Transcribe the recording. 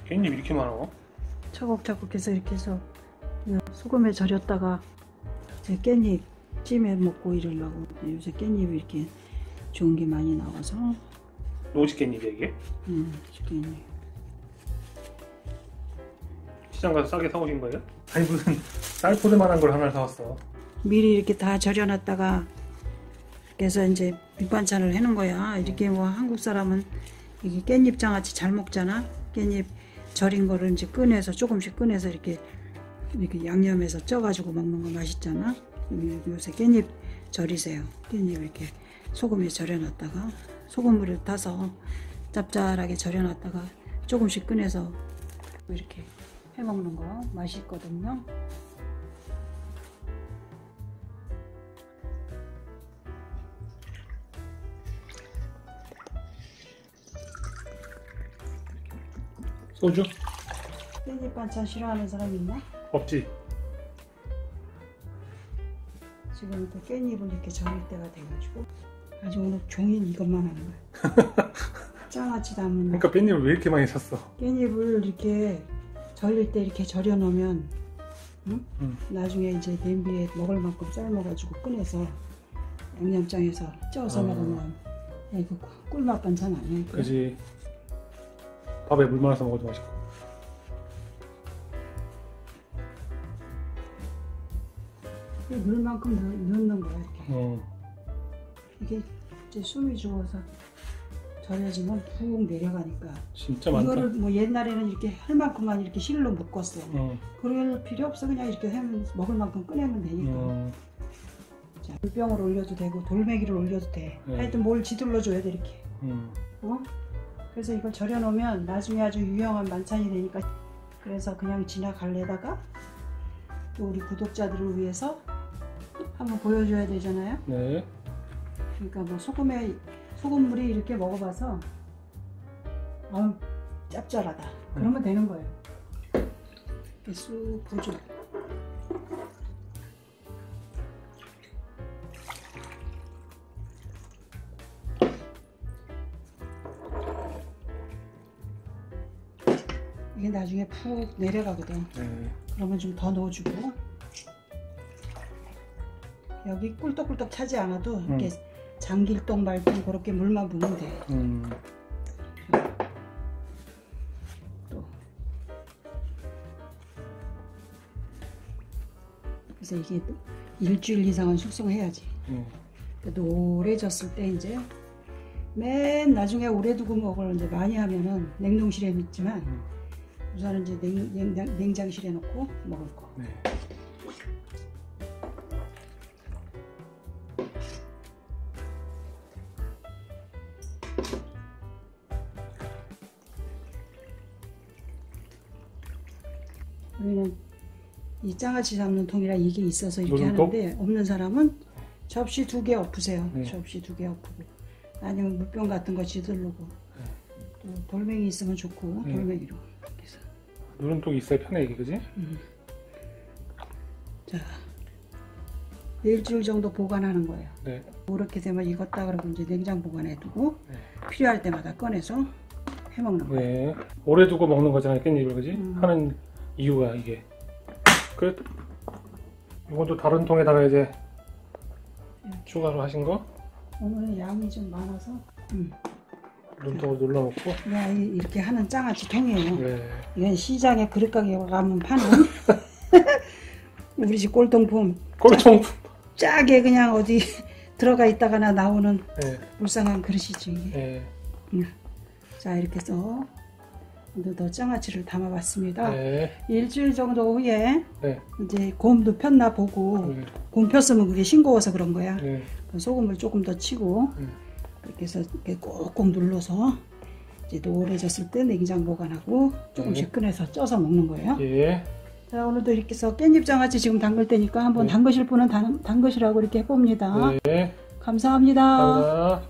깻잎 이렇게 많아? 차곡차곡 해서 이렇게 해서 소금에 절였다가 이제 깻잎 찜해 먹고 이러려고. 요새 깻잎이 이렇게 좋은 게 많이 나와서. 노지 깻잎이야 이게? 깻잎. 시장 가서 싸게 사오신 거예요? 아니 무슨 쌀포대만한 걸 하나 사왔어. 미리 이렇게 다 절여놨다가 그래서 이제 밑반찬을 해놓은 거야. 이렇게 뭐 한국 사람은 이게 깻잎 장아찌 잘 먹잖아. 깻잎 절인 거를 이제 꺼내서 조금씩 꺼내서 이렇게 양념해서 쪄가지고 먹는 거 맛있잖아. 요새 깻잎 절이세요. 깻잎 이렇게 소금에 절여놨다가 소금물을 타서 짭짤하게 절여놨다가 조금씩 꺼내서 이렇게 해먹는 거 맛있거든요. 소주? 깻잎 반찬 싫어하는 사람이 있나? 없지. 지금 또 깻잎을 이렇게 절일 때가 돼가지고 아주 오늘 종일 이것만 하는 거야. 장아찌 담는 그러니까 깻잎을 왜 이렇게 많이 샀어? 깻잎을 이렇게 절일 때 이렇게 절여 놓으면 나중에 이제 냄비에 먹을 만큼 삶아가지고 꺼내서 양념장에서 쪄서 먹으면 이거 꿀맛 반찬 아니야? 그지. 밥에 물 말아서 먹어도 맛있고. 물만큼 넣는 거야 이렇게. 이게 이제 숨이 죽어서 절여지면 푹 내려가니까. 진짜 많다. 이거를 뭐 옛날에는 이렇게 할 만큼만 이렇게 실로 묶었어. 그럴 필요 없어. 그냥 이렇게 하면 먹을 만큼 꺼내면 되니까. 자, 물병을 올려도 되고 돌멩이를 올려도 돼. 하여튼 뭘 지들러 줘야 돼 이렇게. 그래서 이걸 절여 놓으면 나중에 아주 유용한 반찬이 되니까. 그래서 그냥 지나갈래다가 또 우리 구독자들을 위해서 한번 보여줘야 되잖아요. 네. 그러니까 뭐 소금물이 이렇게 먹어봐서 아우 짭짤하다 그러면 되는 거예요. 이렇게 쑥 부어줘. 이게 나중에 푹 내려가거든. 그러면 좀 더 넣어주고 여기 꿀떡꿀떡 차지 않아도 이렇게 장길동 말동 그렇게 물만 부으면 돼. 또 그래서 이게 일주일 이상은 숙성해야지. 노래졌을 때 이제 맨 나중에 오래 두고 먹을 이제 많이 하면은 냉동실에 있지만 우선은 이제 냉장실에 넣고 먹을 거. 우리는 이 장아찌 담는 통이라 이게 있어서 이렇게 하는데 없는 사람은 접시 2개 엎으세요. 접시 2개 엎고 아니면 물병 같은 거 지들르고 또 돌멩이 있으면 좋고 돌멩이로 이렇게 해서 누른통이 있어야 편해 이게 그지? 자 일주일 정도 보관하는 거예요. 이렇게 되면 익었다 그러고 이제 냉장 보관해 두고 필요할 때마다 꺼내서 해 먹는 거예요. 오래 두고 먹는 거잖아요 깻잎을 그지? 하는 이유가 이게. 그래 이건 또 다른 통에다가 이제 추가로 하신 거? 오늘은 양이 좀 많아서 눈통으로 눌러놓고 그냥 이렇게 하는 장아찌 통이에요. 이건 시장에 그릇 가게 가면 파는 우리 집 꼴통품. 짜게 그냥 어디 들어가 있다가나 나오는 불쌍한 그릇이지 이게. 자 이렇게 해서 더 장아찌를 담아봤습니다. 일주일 정도 후에 이제 곰도 폈나 보고 곰 폈으면 그게 싱거워서 그런 거야. 소금을 조금 더 치고 이렇게 해서 이렇게 꼭꼭 눌러서 이제 노래졌을 때 냉장 보관하고 조금씩 꺼내서 쪄서 먹는 거예요. 자 오늘도 이렇게 해서 깻잎 장아찌 지금 담글 때니까 한번 담그실 분은 담그시라고 이렇게 해봅니다. 감사합니다.